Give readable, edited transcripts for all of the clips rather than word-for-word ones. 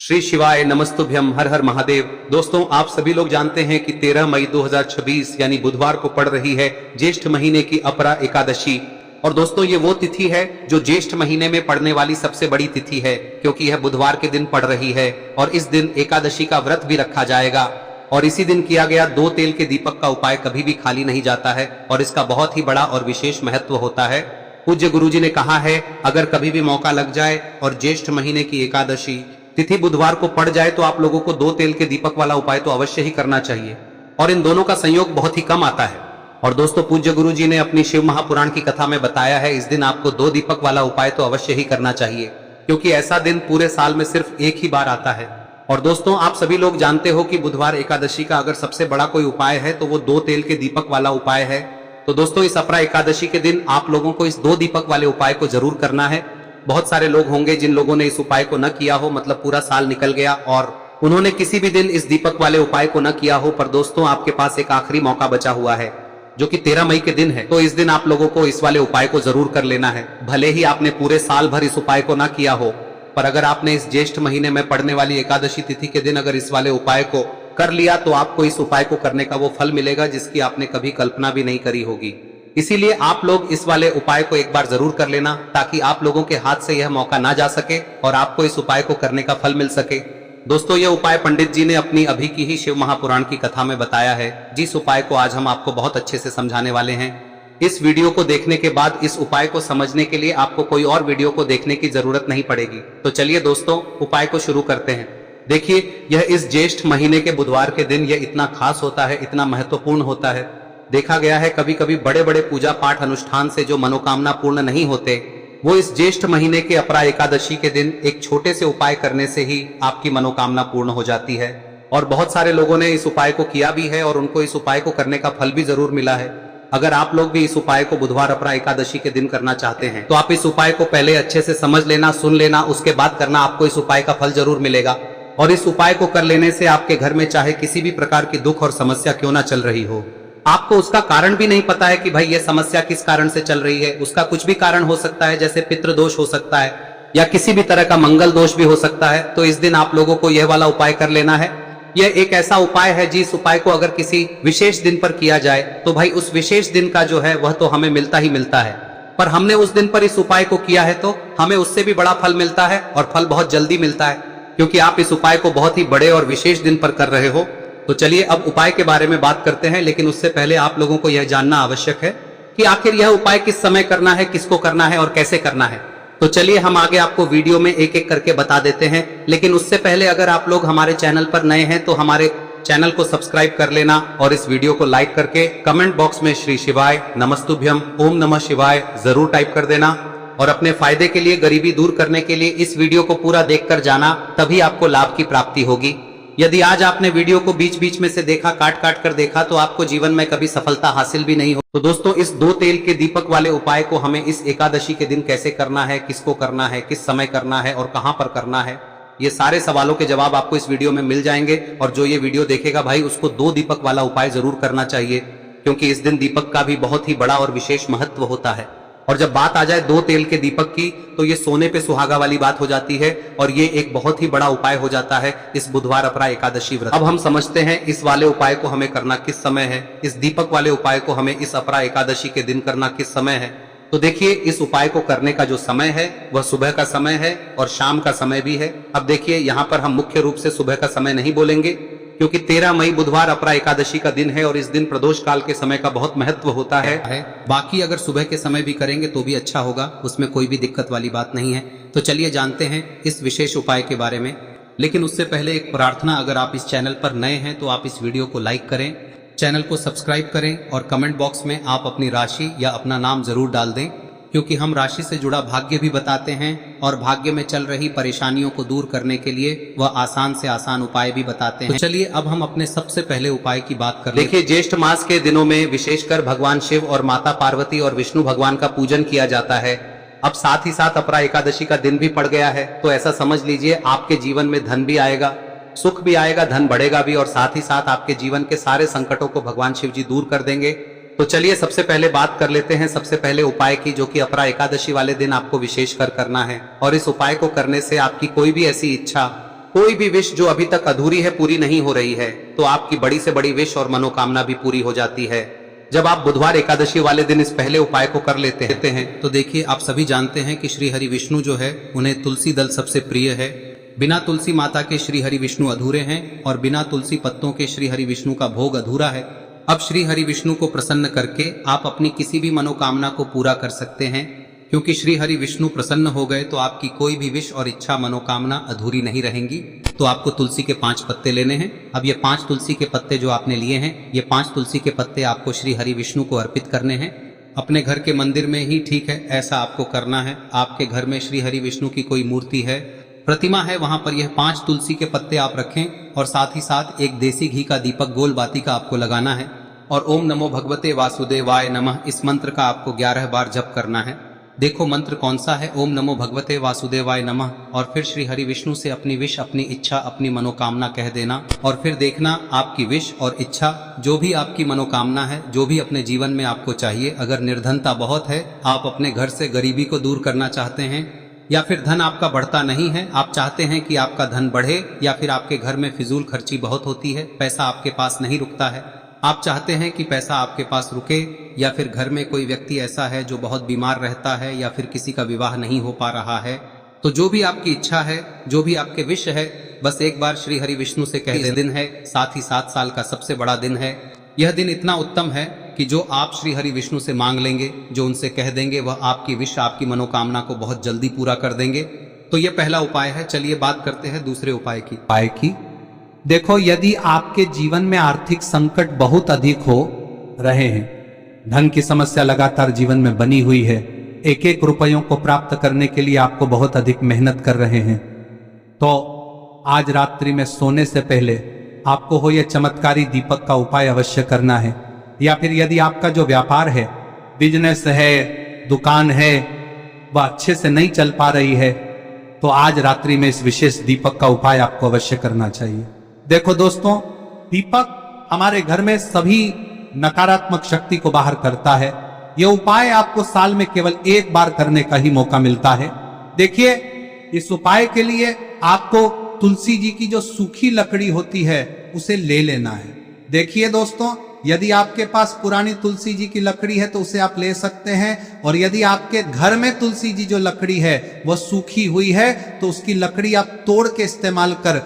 श्री शिवाय नमस्तुभ्यम, हर हर महादेव। दोस्तों, आप सभी लोग जानते हैं कि 13 मई 2026 यानी बुधवार को पड़ रही है ज्येष्ठ महीने की अपरा एकादशी। और दोस्तों, ये वो तिथि है जो ज्येष्ठ महीने में पड़ने वाली सबसे बड़ी तिथि है, क्योंकि यह बुधवार के दिन पड़ रही है और इस दिन एकादशी का व्रत भी रखा जाएगा। और इसी दिन किया गया 2 तेल के दीपक का उपाय कभी भी खाली नहीं जाता है और इसका बहुत ही बड़ा और विशेष महत्व होता है। पूज्य गुरुजी ने कहा है, अगर कभी भी मौका लग जाए और ज्येष्ठ महीने की एकादशी तिथि बुधवार को पड़ जाए तो आप लोगों को 2 तेल के दीपक वाला उपाय तो अवश्य ही करना चाहिए। और इन दोनों का संयोग बहुत ही कम आता है। और दोस्तों, पूज्य गुरुजी ने अपनी शिव महापुराण की कथा में बताया है, इस दिन आपको 2 दीपक वाला उपाय तो अवश्य ही करना चाहिए, क्योंकि ऐसा दिन पूरे साल में सिर्फ एक ही बार आता है। और दोस्तों, आप सभी लोग जानते हो कि बुधवार एकादशी का अगर सबसे बड़ा कोई उपाय है तो वो 2 तेल के दीपक वाला उपाय है। तो दोस्तों, इस अपरा एकादशी के दिन आप लोगों को इस 2 दीपक वाले उपाय को जरूर करना है। बहुत सारे लोग होंगे जिन लोगों ने इस उपाय को न किया हो, मतलब पूरा साल निकल गया और उन्होंने किसी भी दिन इस दीपक वाले उपाय को न किया हो। पर दोस्तों, आपके पास एक आखिरी मौका बचा हुआ है, जो कि 13 मई के दिन है। तो इस दिन आप लोगों को इस वाले उपाय को जरूर कर लेना है। भले ही आपने पूरे साल भर इस उपाय को ना किया हो, पर अगर आपने इस ज्येष्ठ महीने में पड़ने वाली एकादशी तिथि के दिन अगर इस वाले उपाय को कर लिया तो आपको इस उपाय को करने का वो फल मिलेगा जिसकी आपने कभी कल्पना भी नहीं करी होगी। इसीलिए आप लोग इस वाले उपाय को एक बार जरूर कर लेना, ताकि आप लोगों के हाथ से यह मौका ना जा सके और आपको इस उपाय को करने का फल मिल सके। दोस्तों, यह उपाय पंडित जी ने अपनी अभी की ही शिव महापुराण की कथा में बताया है, जिस उपाय को आज हम आपको बहुत अच्छे से समझाने वाले हैं। इस वीडियो को देखने के बाद इस उपाय को समझने के लिए आपको कोई और वीडियो को देखने की जरूरत नहीं पड़ेगी। तो चलिए दोस्तों, उपाय को शुरू करते हैं। देखिए, यह इस ज्येष्ठ महीने के बुधवार के दिन यह इतना खास होता है, इतना महत्वपूर्ण होता है। देखा गया है कभी कभी बड़े बड़े पूजा पाठ अनुष्ठान से जो मनोकामना पूर्ण नहीं होते, वो इस ज्येष्ठ महीने के अपरा एकादशी के दिन एक छोटे से उपाय करने से ही आपकी मनोकामना पूर्ण हो जाती है। और बहुत सारे लोगों ने इस उपाय को किया भी है और उनको इस उपाय को करने का फल भी जरूर मिला है। अगर आप लोग भी इस उपाय को बुधवार अपरा एकादशी के दिन करना चाहते हैं तो आप इस उपाय को पहले अच्छे से समझ लेना, सुन लेना, उसके बाद करना। आपको इस उपाय का फल जरूर मिलेगा। और इस उपाय को कर लेने से आपके घर में चाहे किसी भी प्रकार की दुख और समस्या क्यों ना चल रही हो, आपको उसका कारण भी नहीं पता है कि भाई ये समस्या किस कारण से चल रही है, उसका कुछ भी कारण हो सकता है, जैसे पितृदोष हो सकता है या किसी भी तरह का मंगल दोष भी हो सकता है। तो इस दिन आप लोगों को यह वाला उपाय कर लेना है। यह एक ऐसा उपाय है जिस उपाय को अगर किसी विशेष दिन पर किया जाए तो भाई उस विशेष दिन का जो है वह तो हमें मिलता ही मिलता है, पर हमने उस दिन पर इस उपाय को किया है तो हमें उससे भी बड़ा फल मिलता है और फल बहुत जल्दी मिलता है, क्योंकि आप इस उपाय को बहुत ही बड़े और विशेष दिन पर कर रहे हो। तो चलिए अब उपाय के बारे में बात करते हैं, लेकिन उससे पहले आप लोगों को यह जानना आवश्यक है कि आखिर यह उपाय किस समय करना है, किसको करना है और कैसे करना है। तो चलिए हम आगे आपको वीडियो में एक एक करके बता देते हैं। लेकिन उससे पहले अगर आप लोग हमारे चैनल पर नए हैं तो हमारे चैनल को सब्सक्राइब कर लेना और इस वीडियो को लाइक करके कमेंट बॉक्स में श्री शिवाय नमस्तुभ्यम ओम नमः शिवाय जरूर टाइप कर देना। और अपने फायदे के लिए, गरीबी दूर करने के लिए इस वीडियो को पूरा देखकर जाना, तभी आपको लाभ की प्राप्ति होगी। यदि आज आपने वीडियो को बीच बीच में से देखा, काट काट कर देखा, तो आपको जीवन में कभी सफलता हासिल भी नहीं हो। तो दोस्तों, इस 2 तेल के दीपक वाले उपाय को हमें इस एकादशी के दिन कैसे करना है, किसको करना है, किस समय करना है और कहां पर करना है, ये सारे सवालों के जवाब आपको इस वीडियो में मिल जाएंगे। और जो ये वीडियो देखेगा भाई, उसको 2 दीपक वाला उपाय जरूर करना चाहिए, क्योंकि इस दिन दीपक का भी बहुत ही बड़ा और विशेष महत्व होता है। और जब बात आ जाए 2 तेल के दीपक की, तो ये सोने पे सुहागा वाली बात हो जाती है और ये एक बहुत ही बड़ा उपाय हो जाता है इस बुधवार अपरा एकादशी व्रत। अब हम समझते हैं इस वाले उपाय को हमें करना किस समय है, इस दीपक वाले उपाय को हमें इस अपरा एकादशी के दिन करना किस समय है। तो देखिए, इस उपाय को करने का जो समय है वह सुबह का समय है और शाम का समय भी है। अब देखिए, यहाँ पर हम मुख्य रूप से सुबह का समय नहीं बोलेंगे, क्योंकि 13 मई बुधवार अपरा एकादशी का दिन है और इस दिन प्रदोष काल के समय का बहुत महत्व होता है। बाकी अगर सुबह के समय भी करेंगे तो भी अच्छा होगा, उसमें कोई भी दिक्कत वाली बात नहीं है। तो चलिए जानते हैं इस विशेष उपाय के बारे में। लेकिन उससे पहले एक प्रार्थना, अगर आप इस चैनल पर नए हैं तो आप इस वीडियो को लाइक करें, चैनल को सब्सक्राइब करें और कमेंट बॉक्स में आप अपनी राशि या अपना नाम जरूर डाल दें, क्योंकि हम राशि से जुड़ा भाग्य भी बताते हैं और भाग्य में चल रही परेशानियों को दूर करने के लिए वह आसान से आसान उपाय भी बताते हैं। तो चलिए अब हम अपने सबसे पहले उपाय की बात करें। देखिए, ज्येष्ठ मास के दिनों में विशेषकर भगवान शिव और माता पार्वती और विष्णु भगवान का पूजन किया जाता है। अब साथ ही साथ अपरा एकादशी का दिन भी पड़ गया है, तो ऐसा समझ लीजिए आपके जीवन में धन भी आएगा, सुख भी आएगा, धन बढ़ेगा भी और साथ ही साथ आपके जीवन के सारे संकटों को भगवान शिव जी दूर कर देंगे। तो चलिए सबसे पहले बात कर लेते हैं सबसे पहले उपाय की, जो कि अपरा एकादशी वाले दिन आपको विशेषकर करना है। और इस उपाय को करने से आपकी कोई भी ऐसी इच्छा कोई भी विश जो अभी तक अधूरी है, पूरी नहीं हो रही है, तो आपकी बड़ी से बड़ी विश और मनोकामना भी पूरी हो जाती है जब आप बुधवार एकादशी वाले दिन इस पहले उपाय को कर लेते हैं। तो देखिए, आप सभी जानते हैं कि श्री हरि विष्णु जो है उन्हें तुलसी दल सबसे प्रिय है। बिना तुलसी माता के श्री हरि विष्णु अधूरे हैं और बिना तुलसी पत्तों के श्री हरि विष्णु का भोग अधूरा है। अब श्री हरि विष्णु को प्रसन्न करके आप अपनी किसी भी मनोकामना को पूरा कर सकते हैं, क्योंकि श्री हरि विष्णु प्रसन्न हो गए तो आपकी कोई भी विश और इच्छा मनोकामना अधूरी नहीं रहेंगी। तो आपको तुलसी के 5 पत्ते लेने हैं। अब ये 5 तुलसी के पत्ते जो आपने लिए हैं, ये 5 तुलसी के पत्ते आपको श्री हरि विष्णु को अर्पित करने हैं। अपने घर के मंदिर में ही ठीक है, ऐसा आपको करना है। आपके घर में श्री हरि विष्णु की कोई मूर्ति है, प्रतिमा है, वहां पर यह 5 तुलसी के पत्ते आप रखें और साथ ही साथ एक देसी घी का दीपक गोल बाती का आपको लगाना है और ओम नमो भगवते वासुदेवाय नमः इस मंत्र का आपको 11 बार जप करना है। देखो मंत्र कौन सा है, ओम नमो भगवते वासुदेवाय नमः, और फिर श्री हरि विष्णु से अपनी विश, अपनी इच्छा, अपनी मनोकामना कह देना और फिर देखना आपकी विश और इच्छा, जो भी आपकी मनोकामना है, जो भी अपने जीवन में आपको चाहिए। अगर निर्धनता बहुत है, आप अपने घर से गरीबी को दूर करना चाहते हैं, या फिर धन आपका बढ़ता नहीं है, आप चाहते हैं कि आपका धन बढ़े, या फिर आपके घर में फिजूल खर्ची बहुत होती है, पैसा आपके पास नहीं रुकता है, आप चाहते हैं कि पैसा आपके पास रुके, या फिर घर में कोई व्यक्ति ऐसा है जो बहुत बीमार रहता है, या फिर किसी का विवाह नहीं हो पा रहा है, तो जो भी आपकी इच्छा है, जो भी आपके विश है, बस एक बार श्री हरि विष्णु से कह दें। दिन है, साथ ही 7 साल का सबसे बड़ा दिन है। यह दिन इतना उत्तम है कि जो आप श्री हरि विष्णु से मांग लेंगे, जो उनसे कह देंगे, वह आपकी विश, आपकी मनोकामना को बहुत जल्दी पूरा कर देंगे। तो यह पहला उपाय है। चलिए बात करते हैं दूसरे उपाय की। देखो, यदि आपके जीवन में आर्थिक संकट बहुत अधिक हो रहे हैं, धन की समस्या लगातार जीवन में बनी हुई है, एक एक रुपयों को प्राप्त करने के लिए आपको बहुत अधिक मेहनत कर रहे हैं, तो आज रात्रि में सोने से पहले आपको हो यह चमत्कारी दीपक का उपाय अवश्य करना है। या फिर यदि आपका जो व्यापार है, बिजनेस है, दुकान है, वह अच्छे से नहीं चल पा रही है, तो आज रात्रि में इस विशेष दीपक का उपाय आपको अवश्य करना चाहिए। देखो दोस्तों, दीपक हमारे घर में सभी नकारात्मक शक्ति को बाहर करता है। यह उपाय आपको साल में केवल एक बार करने का ही मौका मिलता है। देखिए, इस उपाय के लिए आपको तुलसी जी की जो सूखी लकड़ी होती है उसे ले लेना है। देखिए दोस्तों, यदि आपके पास पुरानी तुलसी जी की लकड़ी है तो उसे आप ले सकते हैं, और यदि आपके घर में तुलसी जी जो लकड़ी है वह सूखी हुई है तो उसकी लकड़ी आप तोड़ के इस्तेमाल कर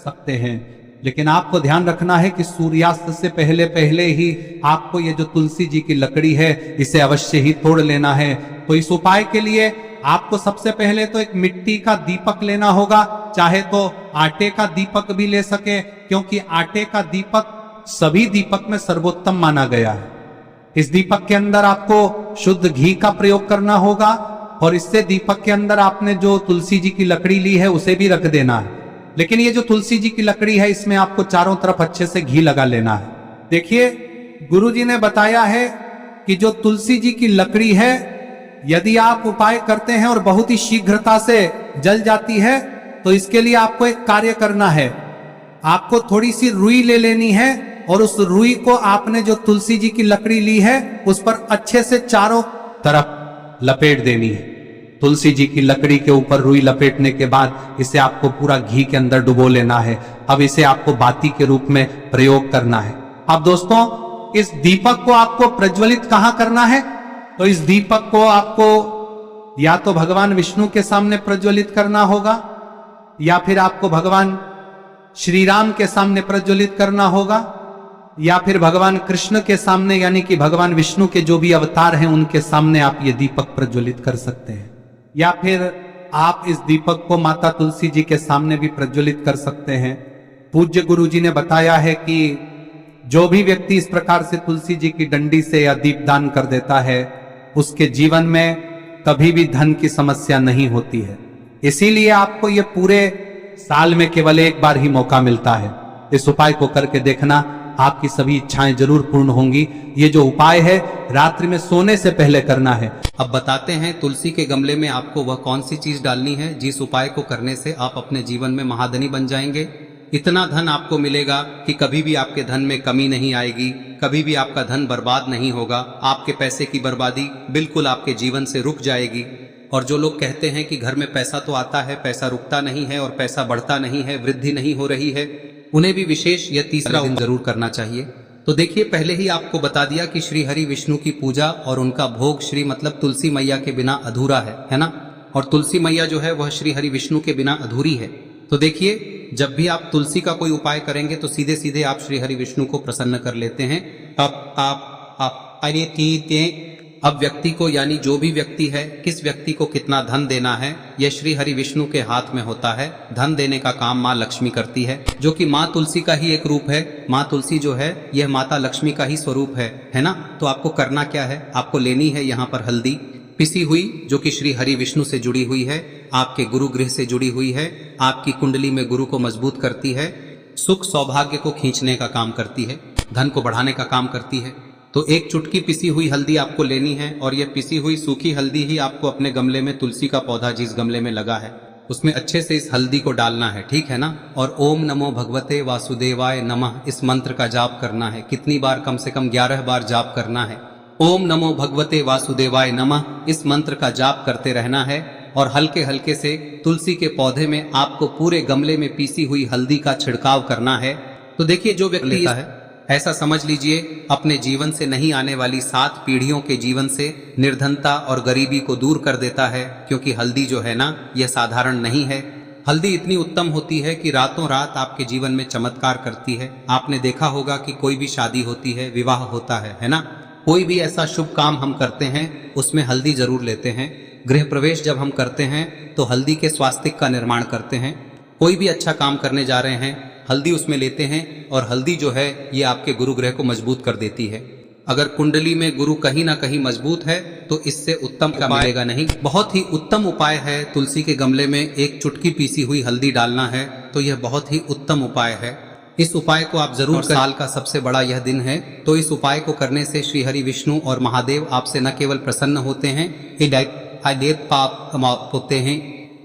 सकते हैं। लेकिन आपको ध्यान रखना है कि सूर्यास्त से पहले पहले ही आपको ये जो तुलसी जी की लकड़ी है इसे अवश्य ही तोड़ लेना है। तो इस उपाय के लिए आपको सबसे पहले तो एक मिट्टी का दीपक लेना होगा, चाहे तो आटे का दीपक भी ले सके, क्योंकि आटे का दीपक सभी दीपक में सर्वोत्तम माना गया है। इस दीपक के अंदर आपको शुद्ध घी का प्रयोग करना होगा, और इससे दीपक के अंदर आपने जो तुलसी जी की लकड़ी ली है उसे भी रख देना है। लेकिन ये जो तुलसी जी की लकड़ी है, इसमें आपको चारों तरफ अच्छे से घी लगा लेना है। देखिए, गुरुजी ने बताया है कि जो तुलसी जी की लकड़ी है, यदि आप उपाय करते हैं और बहुत ही शीघ्रता से जल जाती है, तो इसके लिए आपको एक कार्य करना है। आपको थोड़ी सी रुई ले लेनी है और उस रुई को आपने जो तुलसी जी की लकड़ी ली है उस पर अच्छे से चारों तरफ लपेट देनी है। तुलसी जी की लकड़ी के ऊपर रुई लपेटने के बाद इसे आपको पूरा घी के अंदर डुबो लेना है। अब इसे आपको बाती के रूप में प्रयोग करना है। अब दोस्तों, इस दीपक को आपको प्रज्वलित कहां करना है? तो इस दीपक को आपको या तो भगवान विष्णु के सामने प्रज्वलित करना होगा, या फिर आपको भगवान श्री राम के सामने प्रज्वलित करना होगा, या फिर भगवान कृष्ण के सामने, यानी कि भगवान विष्णु के जो भी अवतार हैं उनके सामने आप ये दीपक प्रज्वलित कर सकते हैं। या फिर आप इस दीपक को माता तुलसी जी के सामने भी प्रज्वलित कर सकते हैं। पूज्य गुरु जी ने बताया है कि जो भी व्यक्ति इस प्रकार से तुलसी जी की डंडी से या दीपदान कर देता है, उसके जीवन में कभी भी धन की समस्या नहीं होती है। इसीलिए आपको ये पूरे साल में केवल एक बार ही मौका मिलता है। इस उपाय को करके देखना, आपकी सभी इच्छाएं जरूर पूर्ण होंगी। ये जो उपाय है रात्रि में सोने से पहले करना है। अब बताते हैं तुलसी के गमले में आपको वह कौन सी चीज डालनी है जिस उपाय को करने से आप अपने जीवन में महाधनी बन जाएंगे। इतना धन आपको मिलेगा कि कभी भी आपके धन में कमी नहीं आएगी, कभी भी आपका धन बर्बाद नहीं होगा, आपके पैसे की बर्बादी बिल्कुल आपके जीवन से रुक जाएगी। और जो लोग कहते हैं कि घर में पैसा तो आता है, पैसा रुकता नहीं है और पैसा बढ़ता नहीं है, वृद्धि नहीं हो रही है, उन्हें भी विशेष यह तीसरा दिन जरूर करना चाहिए। तो देखिए, पहले ही आपको बता दिया कि श्री हरि विष्णु की पूजा और उनका भोग श्री मतलब तुलसी मैया के बिना अधूरा है ना। और तुलसी मैया जो है वह श्री हरि विष्णु के बिना अधूरी है। तो देखिए, जब भी आप तुलसी का कोई उपाय करेंगे तो सीधे सीधे आप श्री हरि विष्णु को प्रसन्न कर लेते हैं। अब व्यक्ति को, यानी जो भी व्यक्ति है, किस व्यक्ति को कितना धन देना है, यह श्री हरि विष्णु के हाथ में होता है। धन देने का काम माँ लक्ष्मी करती है, जो कि माँ तुलसी का ही एक रूप है। माँ तुलसी जो है यह माता लक्ष्मी का ही स्वरूप है ना। तो आपको करना क्या है, आपको लेनी है यहाँ पर हल्दी पिसी हुई, जो कि श्री हरि विष्णु से जुड़ी हुई है, आपके गुरु गृह से जुड़ी हुई है, आपकी कुंडली में गुरु को मजबूत करती है, सुख सौभाग्य को खींचने का काम करती है, धन को बढ़ाने का काम करती है। तो एक चुटकी पिसी हुई हल्दी आपको लेनी है और यह पिसी हुई सूखी हल्दी ही आपको अपने गमले में, तुलसी का पौधा जिस गमले में लगा है उसमें अच्छे से इस हल्दी को डालना है, ठीक है ना। और ओम नमो भगवते वासुदेवाय नमः इस मंत्र का जाप करना है। कितनी बार? कम से कम 11 बार जाप करना है। ओम नमो भगवते वासुदेवाय नमः इस मंत्र का जाप करते रहना है और हल्के हल्के से तुलसी के पौधे में आपको पूरे गमले में पीसी हुई हल्दी का छिड़काव करना है। तो देखिए, जो व्यक्ति लेता है, ऐसा समझ लीजिए अपने जीवन से नहीं आने वाली 7 पीढ़ियों के जीवन से निर्धनता और गरीबी को दूर कर देता है। क्योंकि हल्दी जो है ना, यह साधारण नहीं है। हल्दी इतनी उत्तम होती है कि रातों रात आपके जीवन में चमत्कार करती है। आपने देखा होगा कि कोई भी शादी होती है, विवाह होता है ना, कोई भी ऐसा शुभ काम हम करते हैं उसमें हल्दी जरूर लेते हैं। गृह प्रवेश जब हम करते हैं तो हल्दी के स्वास्तिक का निर्माण करते हैं। कोई भी अच्छा काम करने जा रहे हैं, हल्दी उसमें लेते हैं और हल्दी जो है ये आपके गुरु ग्रह को मजबूत कर देती है। अगर कुंडली में गुरु कहीं ना कहीं मजबूत है तो इससे उत्तम का मिलेगा नहीं। बहुत ही उत्तम उपाय है, तुलसी के गमले में एक चुटकी पीसी हुई हल्दी डालना है, तो यह बहुत ही उत्तम उपाय है। इस उपाय को आप जरूर, साल का सबसे बड़ा यह दिन है, तो इस उपाय को करने से श्री हरि विष्णु और महादेव आपसे न केवल प्रसन्न होते हैं, पाप होते हैं,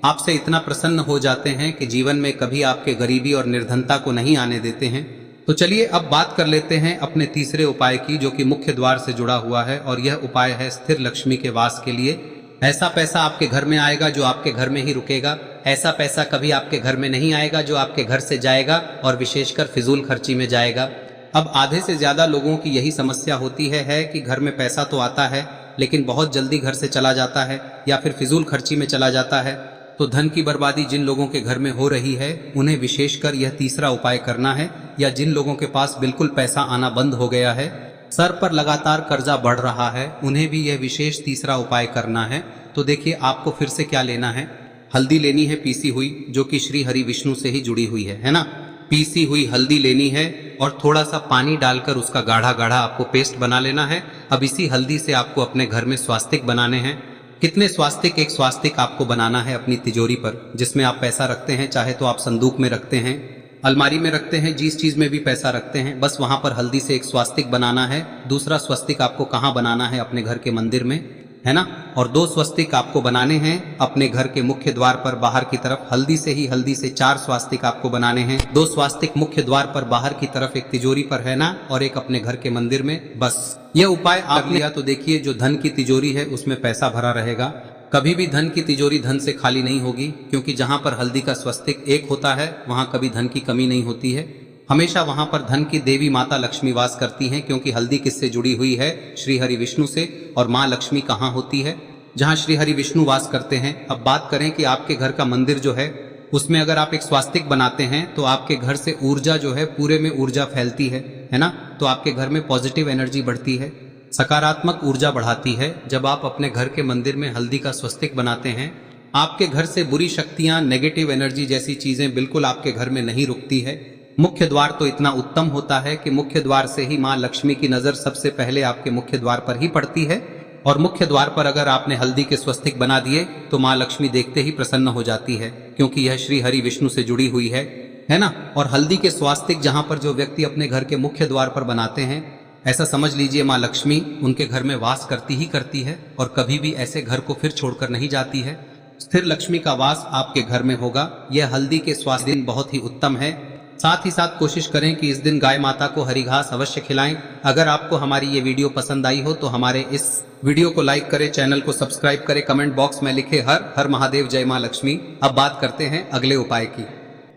आपसे इतना प्रसन्न हो जाते हैं कि जीवन में कभी आपके गरीबी और निर्धनता को नहीं आने देते हैं। तो चलिए अब बात कर लेते हैं अपने तीसरे उपाय की, जो कि मुख्य द्वार से जुड़ा हुआ है और यह उपाय है स्थिर लक्ष्मी के वास के लिए। ऐसा पैसा आपके घर में आएगा जो आपके घर में ही रुकेगा। ऐसा पैसा कभी आपके घर में नहीं आएगा जो आपके घर से जाएगा और विशेषकर फिजूल खर्ची में जाएगा। अब आधे से ज्यादा लोगों की यही समस्या होती है कि घर में पैसा तो आता है लेकिन बहुत जल्दी घर से चला जाता है या फिर फिजूल खर्ची में चला जाता है। तो धन की बर्बादी जिन लोगों के घर में हो रही है उन्हें विशेषकर यह तीसरा उपाय करना है, या जिन लोगों के पास बिल्कुल पैसा आना बंद हो गया है, सर पर लगातार कर्जा बढ़ रहा है, उन्हें भी यह विशेष तीसरा उपाय करना है। तो देखिए, आपको फिर से क्या लेना है, हल्दी लेनी है पीसी हुई, जो कि श्री हरि विष्णु से ही जुड़ी हुई है ना। पीसी हुई हल्दी लेनी है और थोड़ा सा पानी डालकर उसका गाढ़ा गाढ़ा आपको पेस्ट बना लेना है। अब इसी हल्दी से आपको अपने घर में स्वास्तिक बनाने हैं। कितने स्वास्तिक? एक स्वास्तिक आपको बनाना है अपनी तिजोरी पर, जिसमें आप पैसा रखते हैं, चाहे तो आप संदूक में रखते हैं, अलमारी में रखते हैं, जिस चीज में भी पैसा रखते हैं, बस वहां पर हल्दी से एक स्वास्तिक बनाना है। दूसरा स्वस्तिक आपको कहाँ बनाना है? अपने घर के मंदिर में, है ना। और 2 स्वस्तिक आपको बनाने हैं अपने घर के मुख्य द्वार पर बाहर की तरफ। हल्दी से 4 स्वास्तिक आपको बनाने हैं। 2 स्वास्तिक मुख्य द्वार पर बाहर की तरफ, एक तिजोरी पर, है ना, और एक अपने घर के मंदिर में। बस यह उपाय आप लिया तो देखिए, जो धन की तिजोरी है उसमें पैसा भरा रहेगा। कभी भी धन की तिजोरी धन से खाली नहीं होगी, क्योंकि जहां पर हल्दी का स्वस्तिक एक होता है वहां कभी धन की कमी नहीं होती है। हमेशा वहां पर धन की देवी माता लक्ष्मी वास करती हैं, क्योंकि हल्दी किससे जुड़ी हुई है? श्री हरि विष्णु से। और माँ लक्ष्मी कहाँ होती है? जहाँ श्री हरि विष्णु वास करते हैं। अब बात करें कि आपके घर का मंदिर जो है उसमें अगर आप एक स्वास्तिक बनाते हैं तो आपके घर से ऊर्जा जो है, पूरे में ऊर्जा फैलती है ना। तो आपके घर में पॉजिटिव एनर्जी बढ़ती है, सकारात्मक ऊर्जा बढ़ाती है। जब आप अपने घर के मंदिर में हल्दी का स्वस्तिक बनाते हैं, आपके घर से बुरी शक्तियां, नेगेटिव एनर्जी जैसी चीजें बिल्कुल आपके घर में नहीं रुकती है। मुख्य द्वार तो इतना उत्तम होता है कि मुख्य द्वार से ही माँ लक्ष्मी की नजर सबसे पहले आपके मुख्य द्वार पर ही पड़ती है। और मुख्य द्वार पर अगर आपने हल्दी के स्वस्तिक बना दिए तो माँ लक्ष्मी देखते ही प्रसन्न हो जाती है, क्योंकि यह श्री हरि विष्णु से जुड़ी हुई है ना। और हल्दी के स्वास्तिक जहां पर जो व्यक्ति अपने घर के मुख्य द्वार पर बनाते हैं, ऐसा समझ लीजिए माँ लक्ष्मी उनके घर में वास करती ही करती है और कभी भी ऐसे घर को फिर छोड़कर नहीं जाती है। स्थिर लक्ष्मी का वास आपके घर में होगा। यह हल्दी के स्वास्तिक बहुत ही उत्तम है। साथ ही साथ कोशिश करें कि इस दिन गाय माता को हरी घास अवश्य खिलाएं। अगर आपको हमारी ये वीडियो पसंद आई हो तो हमारे इस वीडियो को लाइक करें, चैनल को सब्सक्राइब करें, कमेंट बॉक्स में लिखे हर हर महादेव, जय मां लक्ष्मी। अब बात करते हैं अगले उपाय की।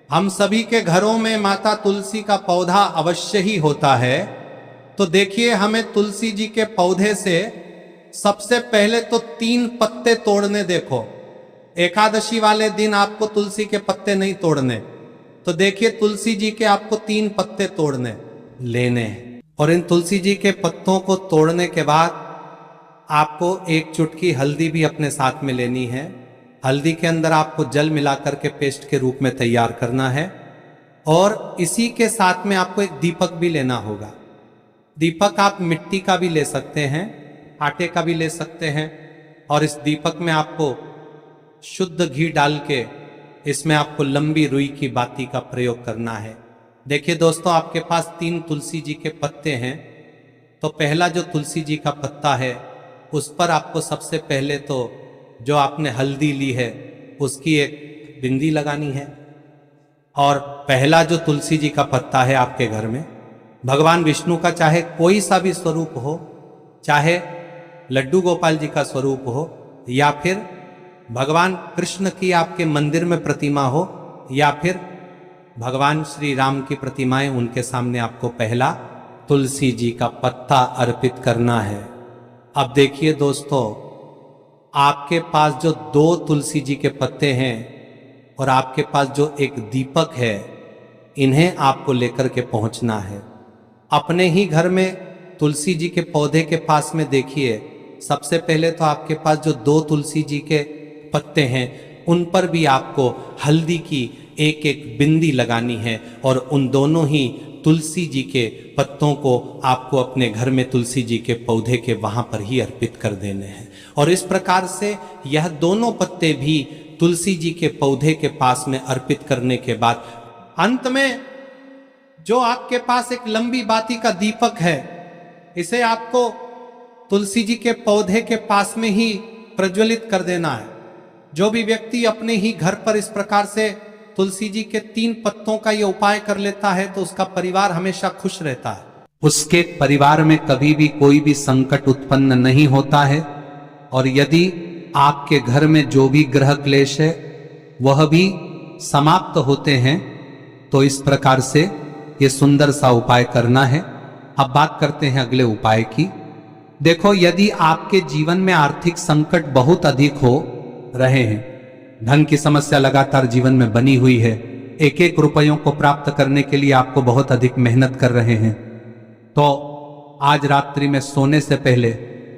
हम सभी के घरों में माता तुलसी का पौधा अवश्य ही होता है। तो देखिए, हमें तुलसी जी के पौधे से सबसे पहले तो 3 पत्ते तोड़ने। देखो, एकादशी वाले दिन आपको तुलसी के पत्ते नहीं तोड़ने। तो देखिए, तुलसी जी के आपको 3 पत्ते तोड़ने लेने हैं। और इन तुलसी जी के पत्तों को तोड़ने के बाद आपको 1 चुटकी हल्दी भी अपने साथ में लेनी है। हल्दी के अंदर आपको जल मिलाकर के पेस्ट के रूप में तैयार करना है। और इसी के साथ में आपको एक दीपक भी लेना होगा। दीपक आप मिट्टी का भी ले सकते हैं, आटे का भी ले सकते हैं। और इस दीपक में आपको शुद्ध घी डाल के इसमें आपको लंबी रुई की बाती का प्रयोग करना है। देखिए दोस्तों, आपके पास 3 तुलसी जी के पत्ते हैं। तो पहला जो तुलसी जी का पत्ता है उस पर आपको सबसे पहले तो जो आपने हल्दी ली है उसकी एक बिंदी लगानी है। और पहला जो तुलसी जी का पत्ता है आपके घर में, भगवान विष्णु का चाहे कोई सा भी स्वरूप हो, चाहे लड्डू गोपाल जी का स्वरूप हो, या फिर भगवान कृष्ण की आपके मंदिर में प्रतिमा हो, या फिर भगवान श्री राम की प्रतिमाएं, उनके सामने आपको पहला तुलसी जी का पत्ता अर्पित करना है। अब देखिए दोस्तों, आपके पास जो 2 तुलसी जी के पत्ते हैं और आपके पास जो एक दीपक है, इन्हें आपको लेकर के पहुंचना है। अपने ही घर में तुलसी जी के पौधे के पास में देखिए, सबसे पहले तो आपके पास जो 2 तुलसी जी के पत्ते हैं उन पर भी आपको हल्दी की एक बिंदी लगानी है। और उन दोनों ही तुलसी जी के पत्तों को आपको अपने घर में तुलसी जी के पौधे के वहां पर ही अर्पित कर देने हैं। और इस प्रकार से यह दोनों पत्ते भी तुलसी जी के पौधे के पास में अर्पित करने के बाद अंत में जो आपके पास एक लंबी बाती का दीपक है, इसे आपको तुलसी जी के पौधे के पास में ही प्रज्वलित कर देना है। जो भी व्यक्ति अपने ही घर पर इस प्रकार से तुलसी जी के 3 पत्तों का ये उपाय कर लेता है तो उसका परिवार हमेशा खुश रहता है। उसके परिवार में कभी भी कोई भी संकट उत्पन्न नहीं होता है। और यदि आपके घर में जो भी ग्रह क्लेश है वह भी समाप्त होते हैं। तो इस प्रकार से ये सुंदर सा उपाय करना है। अब बात करते हैं अगले उपाय की। देखो, यदि आपके जीवन में आर्थिक संकट बहुत अधिक हो रहे हैं, धन की समस्या लगातार जीवन में बनी हुई है, 1-1 रुपयों को प्राप्त करने के लिए आपको बहुत अधिक मेहनत कर रहे हैं, तो आज रात्रि में सोने से पहले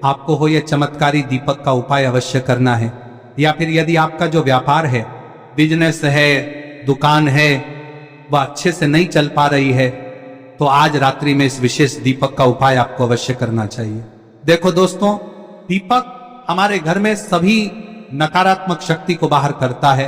आपको हो यह चमत्कारी दीपक का उपाय अवश्य करना है। या फिर यदि आपका जो व्यापार है, बिजनेस है, दुकान है, वह अच्छे से नहीं चल पा रही है, तो आज रात्रि में इस विशेष दीपक का उपाय आपको अवश्य करना चाहिए। देखो दोस्तों, दीपक हमारे घर में सभी नकारात्मक शक्ति को बाहर करता है।